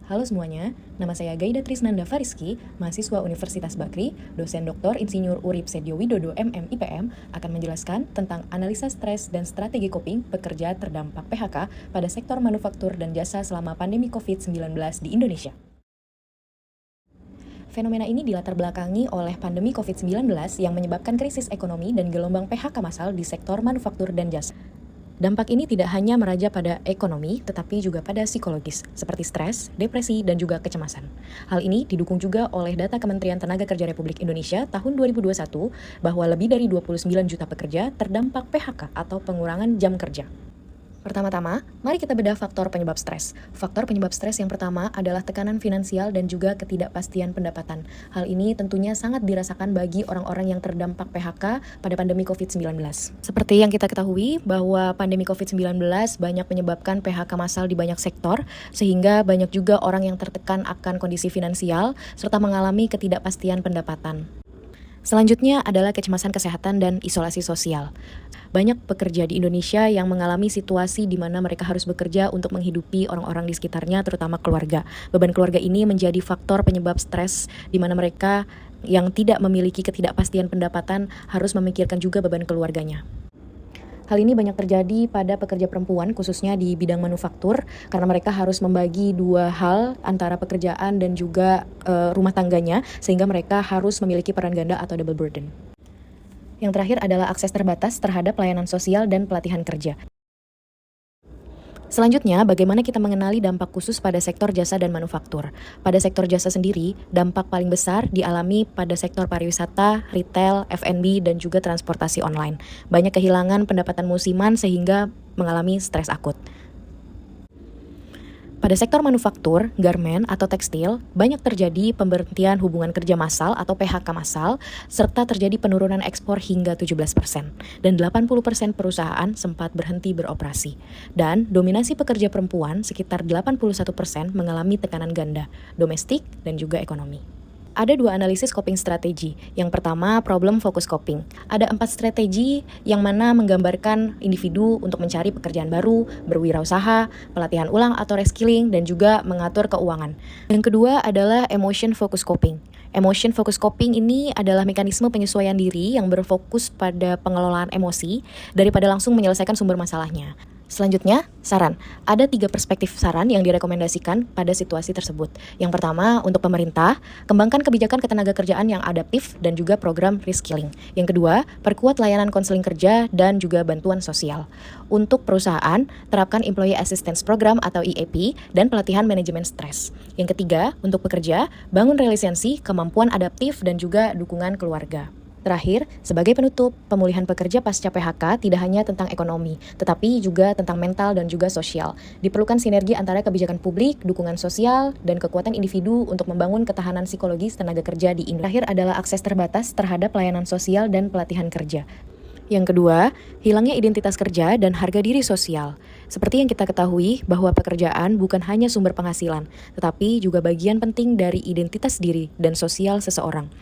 Halo semuanya, nama saya Gaida Trisnanda Fariski, mahasiswa Universitas Bakri, dosen Dr. Insinyur Urip Sedyo Widodo MM IPM, akan menjelaskan tentang analisa stres dan strategi coping pekerja terdampak PHK pada sektor manufaktur dan jasa selama pandemi COVID-19 di Indonesia. Fenomena ini dilatar belakangi oleh pandemi COVID-19 yang menyebabkan krisis ekonomi dan gelombang PHK massal di sektor manufaktur dan jasa. Dampak ini tidak hanya meraja pada ekonomi, tetapi juga pada psikologis, seperti stres, depresi, dan juga kecemasan. Hal ini didukung juga oleh data Kementerian Tenaga Kerja Republik Indonesia tahun 2021, bahwa lebih dari 29 juta pekerja terdampak PHK atau pengurangan jam kerja. Pertama-tama, mari kita bedah faktor penyebab stres. Faktor penyebab stres yang pertama adalah tekanan finansial dan juga ketidakpastian pendapatan. Hal ini tentunya sangat dirasakan bagi orang-orang yang terdampak PHK pada pandemi COVID-19. Seperti yang kita ketahui bahwa pandemi COVID-19 banyak menyebabkan PHK massal di banyak sektor, sehingga banyak juga orang yang tertekan akan kondisi finansial, serta mengalami ketidakpastian pendapatan. Selanjutnya adalah kecemasan kesehatan dan isolasi sosial. Banyak pekerja di Indonesia yang mengalami situasi di mana mereka harus bekerja untuk menghidupi orang-orang di sekitarnya, terutama keluarga. Beban keluarga ini menjadi faktor penyebab stres, di mana mereka yang tidak memiliki ketidakpastian pendapatan harus memikirkan juga beban keluarganya. Hal ini banyak terjadi pada pekerja perempuan, khususnya di bidang manufaktur, karena mereka harus membagi dua hal antara pekerjaan dan juga rumah tangganya, sehingga mereka harus memiliki peran ganda atau double burden. Yang terakhir adalah akses terbatas terhadap pelayanan sosial dan pelatihan kerja. Selanjutnya, bagaimana kita mengenali dampak khusus pada sektor jasa dan manufaktur. Pada sektor jasa sendiri, dampak paling besar dialami pada sektor pariwisata, retail, F&B, dan juga transportasi online. Banyak kehilangan pendapatan musiman sehingga mengalami stres akut. Pada sektor manufaktur, garmen, atau tekstil, banyak terjadi pemberhentian hubungan kerja massal atau PHK massal, serta terjadi penurunan ekspor hingga 17%, dan 80% perusahaan sempat berhenti beroperasi. Dan dominasi pekerja perempuan sekitar 81% mengalami tekanan ganda, domestik, dan juga ekonomi. Ada dua analisis coping strategi. Yang pertama, problem focus coping. Ada 4 strategi yang mana menggambarkan individu untuk mencari pekerjaan baru, berwirausaha, pelatihan ulang atau reskilling, dan juga mengatur keuangan. Yang kedua adalah emotion focus coping. Emotion focus coping ini adalah mekanisme penyesuaian diri yang berfokus pada pengelolaan emosi daripada langsung menyelesaikan sumber masalahnya. Selanjutnya, saran. Ada 3 perspektif saran yang direkomendasikan pada situasi tersebut. Yang pertama, untuk pemerintah, kembangkan kebijakan ketenagakerjaan yang adaptif dan juga program reskilling. Yang kedua, perkuat layanan konseling kerja dan juga bantuan sosial. Untuk perusahaan, terapkan Employee Assistance Program atau EAP dan pelatihan manajemen stres. Yang ketiga, untuk pekerja, bangun resiliensi, kemampuan adaptif dan juga dukungan keluarga. Terakhir, sebagai penutup, pemulihan pekerja pasca PHK tidak hanya tentang ekonomi, tetapi juga tentang mental dan juga sosial. Diperlukan sinergi antara kebijakan publik, dukungan sosial, dan kekuatan individu untuk membangun ketahanan psikologis tenaga kerja di Indonesia. Terakhir adalah akses terbatas terhadap pelayanan sosial dan pelatihan kerja. Yang kedua, hilangnya identitas kerja dan harga diri sosial. Seperti yang kita ketahui bahwa pekerjaan bukan hanya sumber penghasilan, tetapi juga bagian penting dari identitas diri dan sosial seseorang.